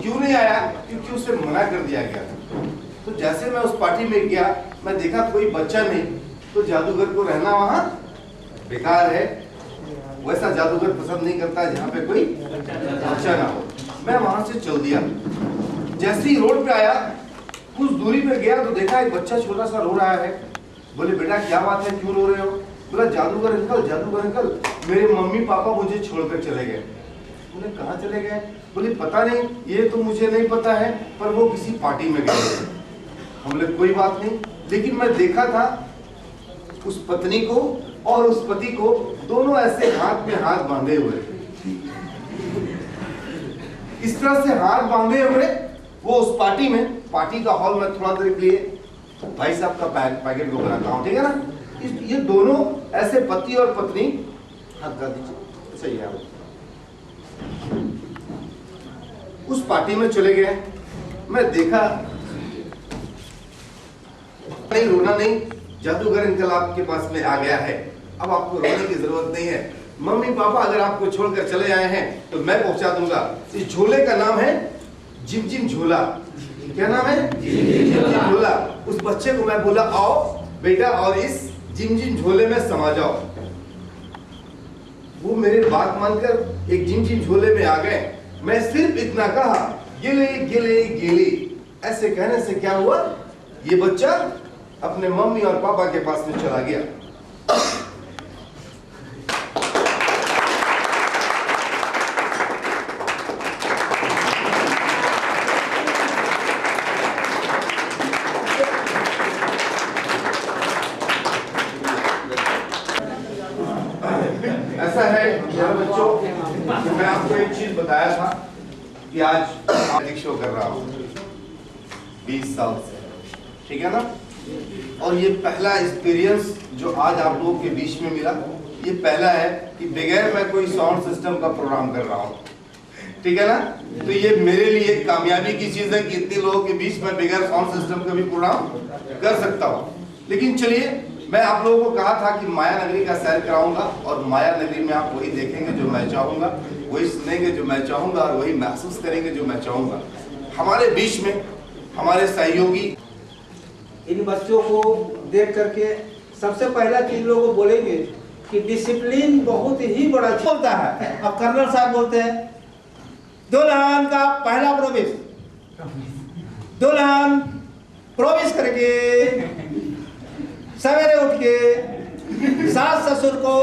क्यों नहीं आया? क्योंकि उसे मना कर दिया गया था। तो जैसे मैं उस पार्टी में गया, मैं देखा कोई बच्चा नहीं, तो जादूगर को रहना वहां बेकार है। वैसा जादूगर पसंद नहीं करता जहाँ पे कोई बच्चा ना हो। मैं वहां से चल दिया। जैसे ही रोड पे आया, कुछ दूरी पे गया तो देखा एक बच्चा छोटा सा रो रहा है। बोले बेटा क्या बात है, क्यों रो रहे हो? बोला जादूगर अंकल, मेरे मम्मी पापा मुझे छोड़कर चले गए। बोले कहाँ चले गए? बोले पता नहीं, ये तो मुझे नहीं पता है, पर वो किसी पार्टी में गए। हम बोले कोई बात नहीं, लेकिन मैं देखा था उस पत्नी को और उस पति को दोनों ऐसे हाथ में हाथ बांधे हुए, इस तरह से हाथ बांधे हुए वो उस पार्टी में, पार्टी का हॉल में थोड़ा देर के लिए भाई साहब का पैकेट को बनाता हूँ, ठीक है ना? ये दोनों ऐसे पति और पत्नी, हाथ कर दीजिए, सही है, उस पार्टी में चले गए। मैं देखा, नहीं रोना नहीं, जादूगर अंकल आपके पास में आ गया है, अब आपको रोने की जरूरत नहीं है। मम्मी पापा अगर आपको छोड़कर चले आए हैं तो मैं पहुंचा दूंगा। इस झोले का नाम है जिम जिम झोला। क्या नाम है? जिम जिम झोला। उस बच्चे को मैं बोला आओ बेटा और इस जिम जिम झोले में समा जाओ। वो मेरे बात मानकर एक जिम जिम झोले में आ गए। मैं सिर्फ इतना कहा गिले गिले गिले, ऐसे कहने से क्या हुआ, ये बच्चा अपने मम्मी और पापा के पास में चला गया। ऐसा है मेरे बच्चों, मैं आपको एक चीज बताया था कि आज म्यूजिक शो कर रहा हूँ 20 साल से, ठीक है ना? और ये पहला एक्सपीरियंस जो आज आप लोगों के बीच में मिला, ये पहला है कि बगैर मैं कोई साउंड सिस्टम का प्रोग्राम कर रहा हूँ, ठीक है ना? तो ये मेरे लिए कामयाबी की चीज है कि इतने लोगों के बीच में बगैर साउंड सिस्टम का भी प्रोग्राम कर सकता हूँ। लेकिन चलिए, मैं आप लोगों को कहा था कि माया नगरी का सैर कराऊंगा, और माया नगरी में आप वही देखेंगे जो मैं चाहूंगा, वही सुनेंगे जो मैं चाहूंगा, और वही महसूस करेंगे जो मैं चाहूंगा। हमारे बीच में हमारे सहयोगी इन बच्चों को देख करके सबसे पहला चीज लोगों को बोलेंगे कि डिसिप्लिन बहुत ही बड़ा होता है। अब कर्नल साहब बोलते हैं दुल्हन का पहला प्रवेश, दुल्हन प्रवेश करके सवेरे उठ के सास ससुर को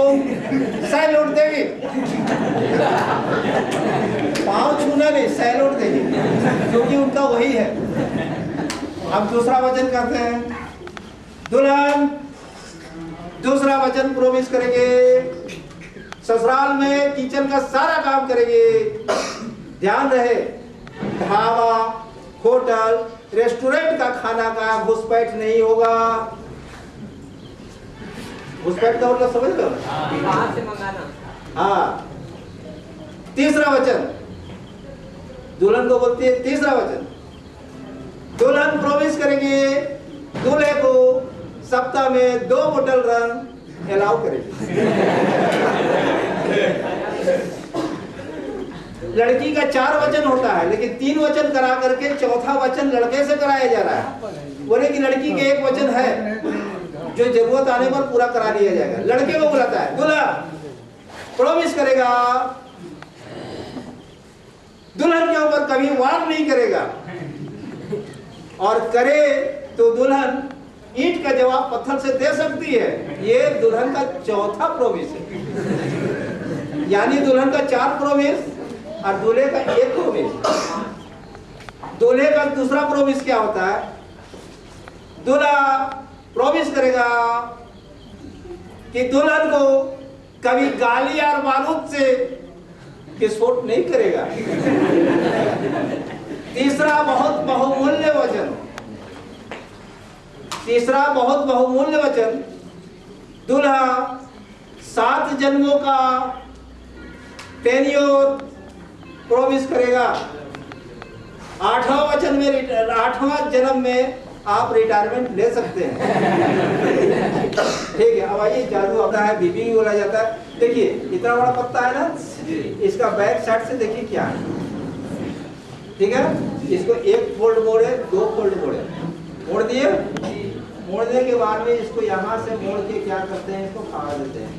सैल्यूट देगी, पाँव छूना नहीं, सैल्यूट देगी, क्योंकि उनका वही है। अब दूसरा वचन करते हैं, दुल्हन दूसरा वचन प्रवेश करेंगे, ससुराल में किचन का सारा काम करेंगे। ध्यान रहे, ढाबा, होटल, रेस्टोरेंट का खाना का घुसपैठ नहीं होगा। घुसपैठ का मतलब समझ लो, बाहर से मंगाना। हाँ, तीसरा वचन दुल्हन को बोलती है, तीसरा वचन दुल्हन प्रवेश करेंगे, दूल्हे को सप्ताह में 2 बोतल रन अलाउ करेंगे। लड़की का 4 वचन होता है, लेकिन 3 वचन करा करके चौथा वचन लड़के से कराया जा रहा है। बोले कि लड़की के 1 वचन है जो जरूरत आने पर पूरा करा दिया जाएगा। लड़के को बुलाता है, दूल्हा प्रवेश करेगा, दुल्हन के ऊपर कभी वार नहीं करेगा, और करे तो दुल्हन ईंट का जवाब पत्थर से दे सकती है। ये दुल्हन का चौथा प्रवेश है, यानी दुल्हन का 4 प्रवेश और दूल्हे का 1 प्रवेश। दूल्हे का दूसरा प्रवेश क्या होता है, दूल्हा प्रवेश करेगा कि दुल्हन को कभी गाली और बारूद से विस्फोट नहीं करेगा। तीसरा बहुत बहुमूल्य वचन, तीसरा बहुत बहुमूल्य वचन, दूल्हा 7 जन्मों का टेन्योर प्रॉमिस करेगा। 8वां वचन में 8वां जन्म में आप रिटायरमेंट ले सकते हैं। ठीक है, अब आइए, जादू होता है, बीबी भी बोला जाता है। देखिए इतना बड़ा पत्ता है ना, इसका बैक साइड से देखिए क्या है, ठीक है, इसको एक फोल्ड मोड़े, 2 फोल्ड मोड़े, मोड़ दिए। मोड़ने के बाद में इसको यहाँ से मोड़ के क्या करते हैं, इसको फाड़ देते हैं।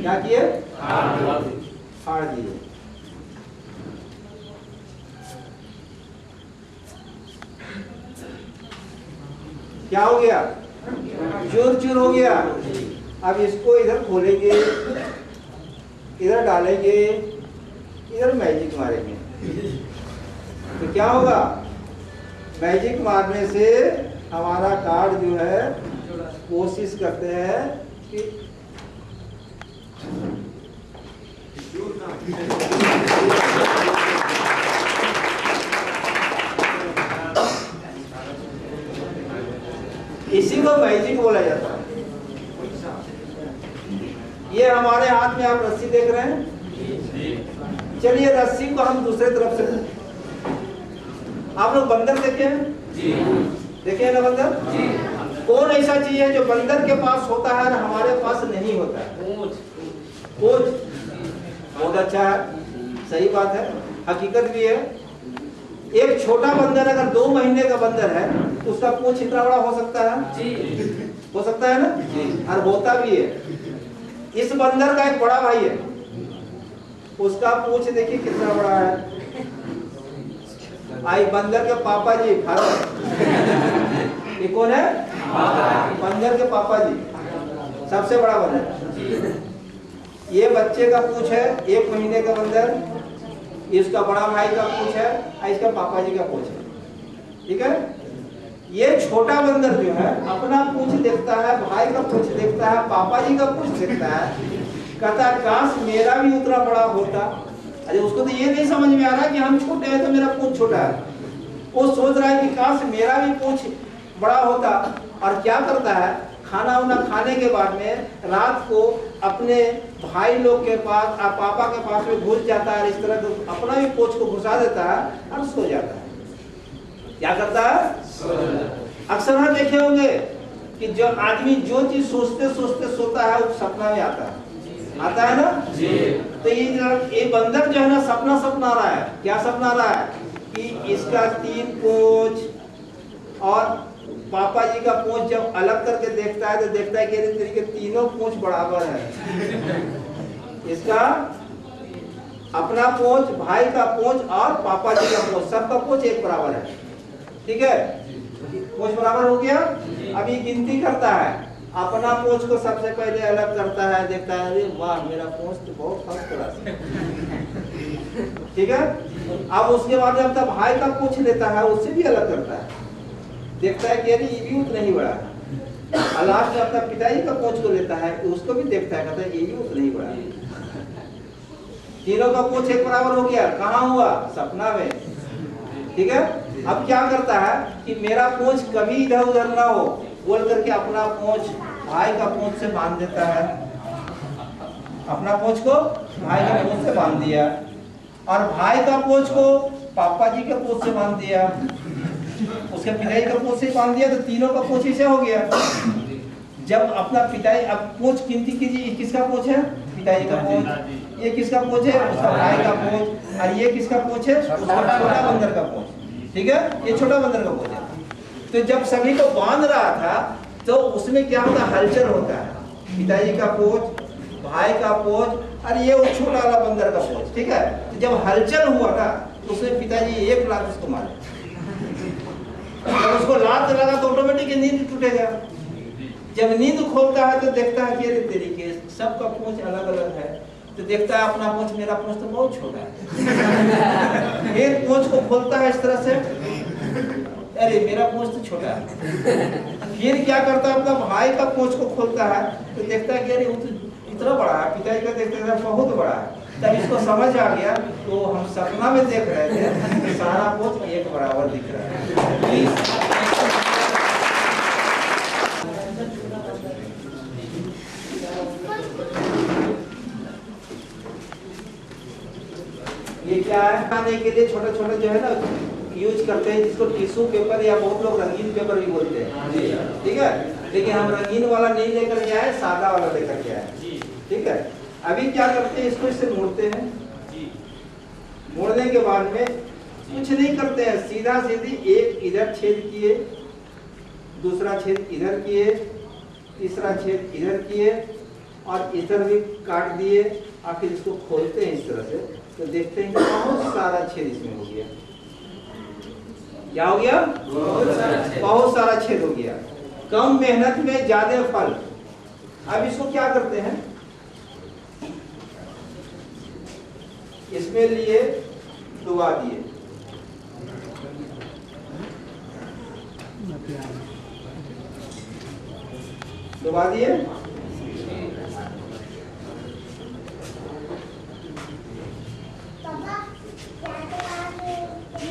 क्या किए, फाड़ दिए। क्या हो गया, चूर चूर हो गया। अब इसको इधर खोलेंगे, इधर डालेंगे, इधर मैजिक मारेंगे, तो क्या होगा, मैजिक मारने से हमारा कार्ड जो है कोशिश करते हैं कि इसी को मैजिक बोला जाता है। ये हमारे हाथ में आप रस्सी देख रहे हैं, चलिए रस्सी को हम दूसरे तरफ से, आप लोग बंदर देखे हैं, देखे हैं ना बंदर? कौन ऐसा चीज है जो बंदर के पास होता है और हमारे पास नहीं होता है? पूंछ। बहुत अच्छा है, सही बात है, हकीकत भी है। एक छोटा बंदर अगर 2 महीने का बंदर है तो उसका पूंछ इतना बड़ा हो सकता है, हो सकता है ना, और होता भी है। इस बंदर का एक बड़ा भाई है, उसका पूंछ देखिए कितना बड़ा है। आई बंदर के पापा जी, ये कौन है, बंदर के पापा जी, सबसे बड़ा बंदर। ये बच्चे का पूंछ है, 1 महीने का बंदर, इसका बड़ा भाई का पूंछ है, इसका पापा जी का पूंछ है, ठीक है। ये छोटा बंदर जो है अपना पूंछ देखता है, भाई का पूंछ देखता है, पापा जी का पूंछ देखता है, कहता है काश मेरा भी उतना बड़ा होता। अरे उसको तो ये नहीं समझ में आ रहा कि हम छोटे हैं तो मेरा पूंछ छोटा है, वो सोच रहा है कि काश मेरा भी पूंछ बड़ा होता। और क्या करता है, खाना वाना खाने के बाद में रात को अपने भाई लोग के पास, पापा के पास में घुस जाता है, इस तरह तो अपना भी पूंछ को घुसा देता है और सो जाता है। क्या करता है, अक्सर हम देखे होंगे कि जो आदमी जो चीज सोचते सोचते सोता है वो सपना में आता है ना जी। तो ये बंदर जो है ना सपना रहा है, क्या सपना रहा है कि इसका 3 पूंछ और पापा जी का पूंछ जब अलग करके देखता है तो देखता है कि तरीके तीनों पूंछ बराबर है। इसका अपना पूंछ, भाई का पूंछ और पापा जी का पूंछ, सबका पूंछ एक बराबर है, ठीक है, पूंछ बराबर हो गया। अभी गिनती करता है, अपना पूंछ को सबसे पहले अलग करता है, देखता है अरे वाह मेरा पूंछ तो बहुत फर्स्ट क्लास है, ठीक है। अब उसके बाद जब तक भाई का पूंछ लेता है उससे भी अलग करता है, देखता है कि अरे ये भी उतना ही बड़ा है। लास्ट जब तक पिताजी का पूंछ को लेता है तो उसको भी देखता है, कहता है ये भी उतना ही बड़ा है। तीनों का पूंछ एक बराबर हो गया, कहाँ हुआ, सपना में, ठीक है। अब क्या करता है कि मेरा पूंछ कभी इधर उधर ना हो बोल करके अपना पूंछ भाई का पूंछ से बांध देता है, अपना पूंछ को भाई का पूंछ से बांध दिया और भाई का पूंछ को पापा जी के पूंछ से बांध दिया, उसके पिताजी का पूंछ से बांध दिया, तो तीनों का पूंछ ऐसे हो गया। जब अपना पिताजी, अब पूंछ गिनती कीजिए, किसका पूंछ है, पिताजी का पूंछ, ये किसका पूंछ है, उसका भाई का पूंछ, और ये किसका पूंछ है, उसका छोटा बंदर का पूंछ, ठीक है, ये छोटा बंदर का पूंछ है। तो जब सभी को बांध रहा था तो उसमें क्या होता है, हलचल होता है, पिताजी का पूंछ, भाई का पूंछ और ये वो छोटा वाला बंदर का पूंछ, ठीक है। तो जब हलचल हुआ ना तो उसमें पिताजी 1 लात उसको मारे, जब उसको लात लगा तो ऑटोमेटिक नींद टूटेगा। जब नींद खोलता है तो देखता है कि अरे तरीके सबका पूंछ अलग अलग है, तो देखता है अपना पूंछ, मेरा पूंछ तो बहुत छोटा है। फिर पूंछ को खोलता है इस तरह से, अरे मेरा पूंछ तो छोटा है। फिर क्या करता है, अपना भाई का पूंछ को खोलता है तो देखता है कि अरे वो तो इतना बड़ा है, पिताजी का देखते हैं बहुत बड़ा है। तब इसको समझ आ गया, तो हम सपना में देख रहे थे सारा पूंछ एक बराबर दिख रहा है। ये क्या है, खाने के लिए छोटे छोटे जो है ना यूज करते हैं, जिसको टिश्यू पेपर या बहुत लोग रंगीन पेपर भी बोलते हैं, ठीक है। लेकिन हम रंगीन वाला नहीं लेकर के आए, सादा वाला लेकर के आए, ठीक है। अभी क्या करते हैं, इसको इससे मोड़ते हैं, मोड़ने के बाद में कुछ नहीं करते हैं, सीधा सीधी एक इधर छेद किए, दूसरा छेद इधर किए, तीसरा छेद इधर किए और इधर भी काट दिए और फिर इसको खोलते हैं इस तरह से, तो देखते हैं कि बहुत सारा छेद इसमें हो गया। क्या हो गया? बहुत सारा छेद हो गया। कम मेहनत में ज्यादा फल। अब इसको क्या करते हैं, इसमें लिए डुबा दिए, डुबा दिए,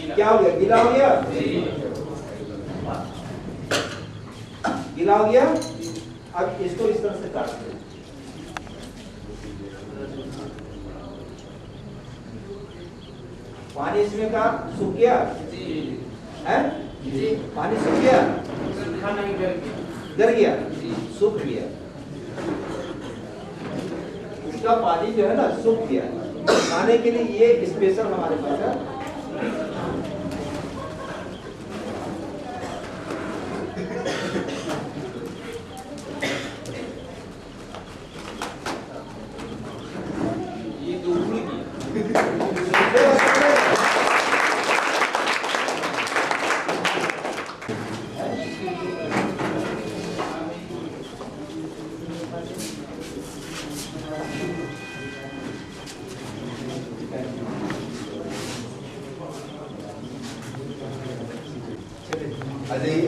क्या हो गया? गीला हो गया, गीला हो गया। अब इसको इस तरह से काटते हैं, पानी इसमें का सूख गया है, पानी सूख गया, डर गया, सूख गया, उसका पानी जो है ना सूख गया। खाने के लिए ये स्पेशल हमारे पास है। ये तो उड़ गया।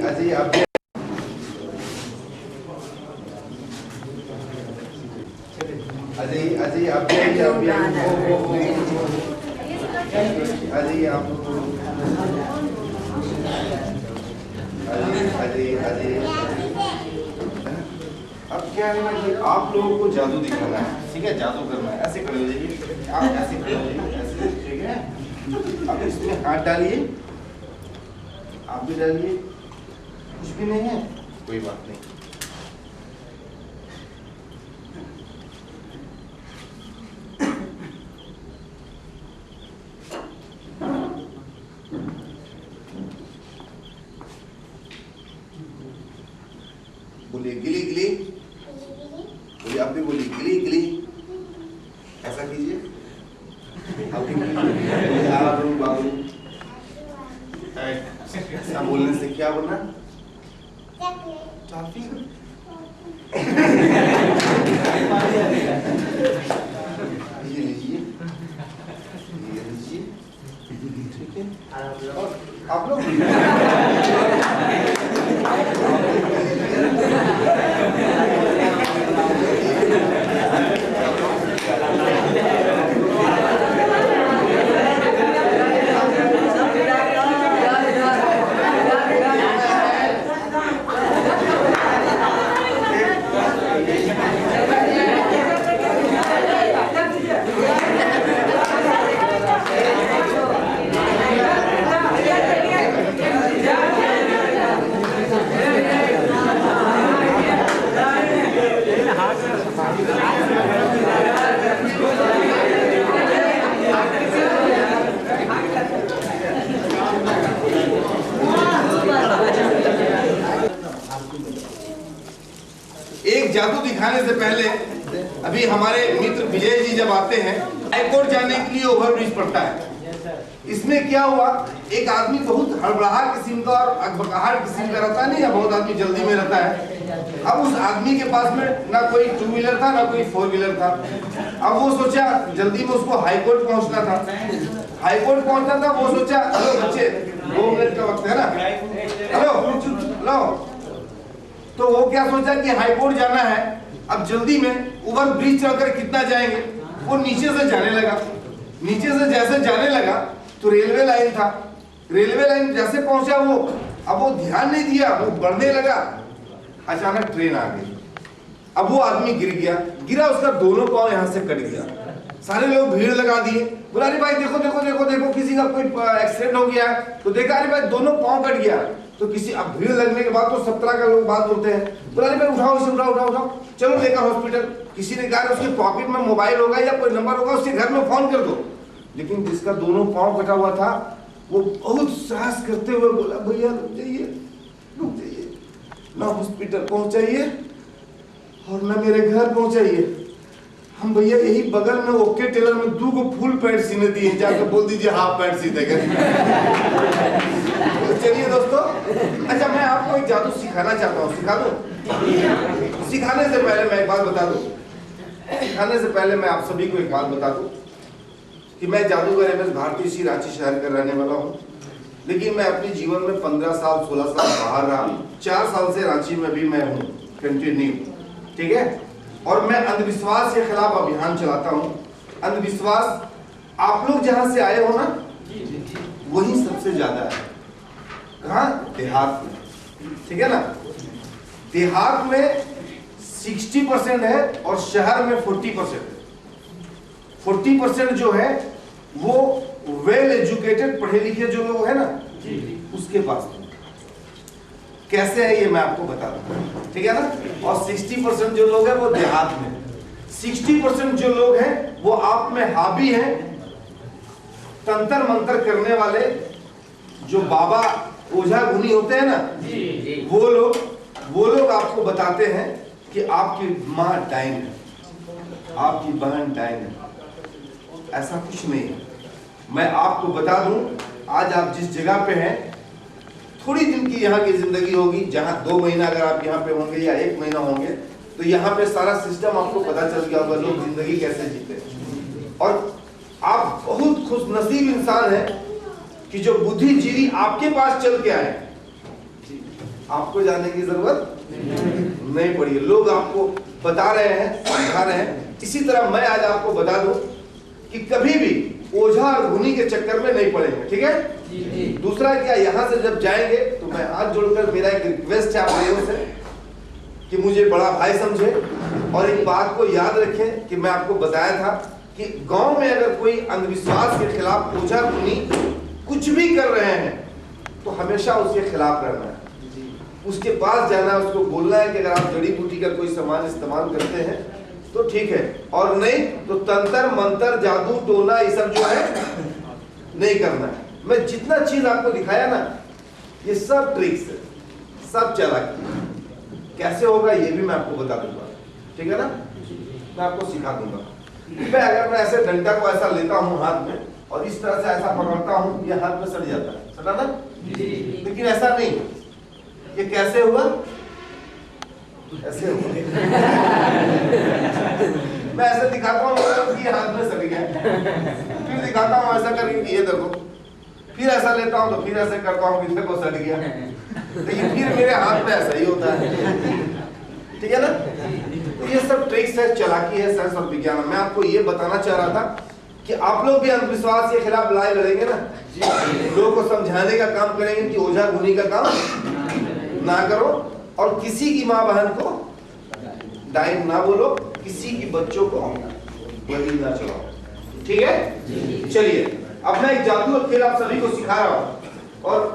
अजय आप अजय आप अजय आप अजय अब क्या है ना कि आप लोगों को जादू दिखाना है, ठीक है, जादू करना है। ऐसे खड़े हो जाइए, आप ऐसे खड़े हो जाइए, ऐसे, ठीक है। अब इसमें हाथ डालिए, आप भी डालिए, कुछ भी नहीं है, कोई बात नहीं। बोलिए गिली गिली, बोलिए, आप भी बोलिए गिली गिली, ऐसा कीजिए, आप भी बोलिए आलू बाबू। ऐसा बोलने से क्या बोलना? टॉफी। ये लीजिए, ये लीजिए, ठीक है। और आप लोग एक जादू दिखाने से पहले अभी हमारे मित्र विजय जी जब आते हैं, हाईकोर्ट जाने के लिए ओवरब्रिज पड़ता है। इसमें क्या हुआ, एक आदमी बहुत हड़बड़ाहट किस्म का और अकबकाहट किस्म का रहता है, नहीं, या बहुत आदमी जल्दी में रहता है। अब उस आदमी के पास में ना कोई 2 व्हीलर था ना कोई 4 व्हीलर था। अब वो सोचा जल्दी में उसको हाईकोर्ट पहुंचना था। हाईकोर्ट पहुंचना था, वो सोचा हेलो बच्चे 2 मिनट का वक्त है ना, हेलो हेलो, तो वो क्या सोचा कि हाईकोर्ट जाना है। अब जल्दी में ओवर ब्रिज चढ़कर कितना जाएंगे, वो नीचे से जाने लगा। नीचे से जैसे जाने लगा तो रेलवे लाइन था, रेलवे लाइन जैसे पहुंचा वो, अब वो ध्यान नहीं दिया, वो बढ़ने लगा, अचानक ट्रेन आ गई। अब वो आदमी गिर गया, गिरा, उसका दोनों पांव यहाँ से कट गया। सारे लोग भीड़ लगा दिए, बोला अरे भाई देखो देखो देखो देखो, किसी का कोई एक्सीडेंट हो गया है। तो देखा अरे भाई दोनों पांव कट गया। तो किसी, अब भीड़ लगने के बाद तो 17 का लोग बात बोलते हैं, बोला अरे भाई उठाओ इसे, उठाओ उठाओ उठाओ, चलो लेकर हॉस्पिटल। किसी ने कहा उसके पॉकेट में मोबाइल होगा या कोई नंबर होगा, उसके घर में फोन कर दो। लेकिन जिसका दोनों पांव कटा हुआ था वो बहुत साहस करते हुए बोला, भैया रुक जाइए, रुक जाइए, ना हॉस्पिटल पहुंचाइए और ना मेरे घर पहुंचाइए, हम भैया यही बगल में ओके टेलर में 2 को फुल पैंट सीने दिए, जाकर बोल दीजिए हाफ पैंट सी देगा। तो चलिए दोस्तों, अच्छा मैं आपको एक जादू सिखाना चाहता हूँ, सिखा दूं? सिखाने से पहले मैं एक बात बता दूं, सिखाने से पहले मैं आप सभी को एक बात बता दूं कि मैं जादूगर MS भारती इसी रांची शहर का रहने वाला हूँ, लेकिन मैं अपने जीवन में 15 साल 16 साल बाहर रहा, 4 साल से रांची में भी मैं हूँ कंटिन्यू, ठीक है। और मैं अंधविश्वास के खिलाफ अभियान चलाता हूँ। अंधविश्वास आप लोग जहां से आए हो ना, वही सबसे ज्यादा है। कहाँ? देहात में, ठीक है ना। देहात में 60% है और शहर में 40% है। 40% जो है वो वेल एजुकेटेड, पढ़े लिखे जो लोग हैं ना, उसके पास है। कैसे है ये मैं आपको बता दूं, ठीक है ना। और 60% जो लोग हैं वो देहात में, 60% जो लोग हैं वो आप में हावी हैं, तंत्र मंत्र करने वाले जो बाबा ओझा गुनी होते हैं ना, वो लोग आपको बताते हैं कि आपकी माँ डाइन है, आपकी बहन डाइन है। ऐसा कुछ नहीं है। मैं आपको बता दूं, आज आप जिस जगह पे हैं, थोड़ी दिन की यहाँ की जिंदगी होगी, जहाँ 2 महीना अगर आप यहाँ पे होंगे या 1 महीना होंगे, तो यहाँ पे सारा सिस्टम आपको पता चल गया होगा, लोग जिंदगी कैसे जीते। और आप बहुत खुशनसीब इंसान हैं कि जो बुद्धिजीवी आपके पास चल के आए, आपको जाने की जरूरत नहीं पड़ी। लोग आपको बता रहे हैं, समझा रहे हैं। इसी तरह मैं आज आपको बता दूं कि कभी भी ओझा और गुनी के चक्कर में नहीं पड़ेंगे, ठीक है। दूसरा क्या, यहाँ से जब जाएंगे तो मैं हाथ जोड़कर मेरा एक रिक्वेस्ट है आप लोगों से कि मुझे बड़ा भाई समझे और एक बात को याद रखें कि मैं आपको बताया था कि गांव में अगर कोई अंधविश्वास के खिलाफ ओझा गुनी कुछ भी कर रहे हैं तो हमेशा उसके खिलाफ रहना है, उसके पास जाना है, उसको बोलना है कि अगर आप जड़ी बूटी का कोई सामान इस्तेमाल करते हैं तो ठीक है, और नहीं तो तंत्र मंत्र जादू टोना ये सब जो है नहीं करना है। मैं जितना चीज आपको दिखाया ना, ये सब ट्रिक्स है, सब चालाकी। कैसे होगा ये भी मैं आपको बता दूंगा, ठीक है ना। मैं आपको सिखा दूंगा। मैं ऐसे डंडा को ऐसा लेता हूँ हाथ में और इस तरह से ऐसा पकड़ता हूँ, ये हाथ में सड़ जाता है, सड़ा ना। लेकिन ऐसा नहीं, ये कैसे हुआ, ऐसे हुआ। मैं ऐसे दिखाता हूँ कि ये हाथ में सड़ गया, फिर दिखाता हूँ ऐसा करके ये देखो, फिर ऐसा लेता हूँ तो फिर ऐसे करता हूँ कि देखो सड़ गया, तो ये फिर मेरे हाथ में ऐसा ही होता है, ठीक है ना। तो ये सब ट्रिक्स है, चालाकी है, साइंस और विज्ञान। मैं आपको ये बताना चाह रहा था कि आप लोग भी अंधविश्वास के खिलाफ लड़ाई लड़ेंगे ना, लोगों को समझाने का काम करेंगे कि ओझा गुनी का काम ना करो और किसी की माँ बहन को डाइन ना बोलो, किसी की बच्चों को बलि ना चढ़ाओ, ठीक है। चलिए अब मैं एक जादू खेल आप सभी को सिखा रहा हूं और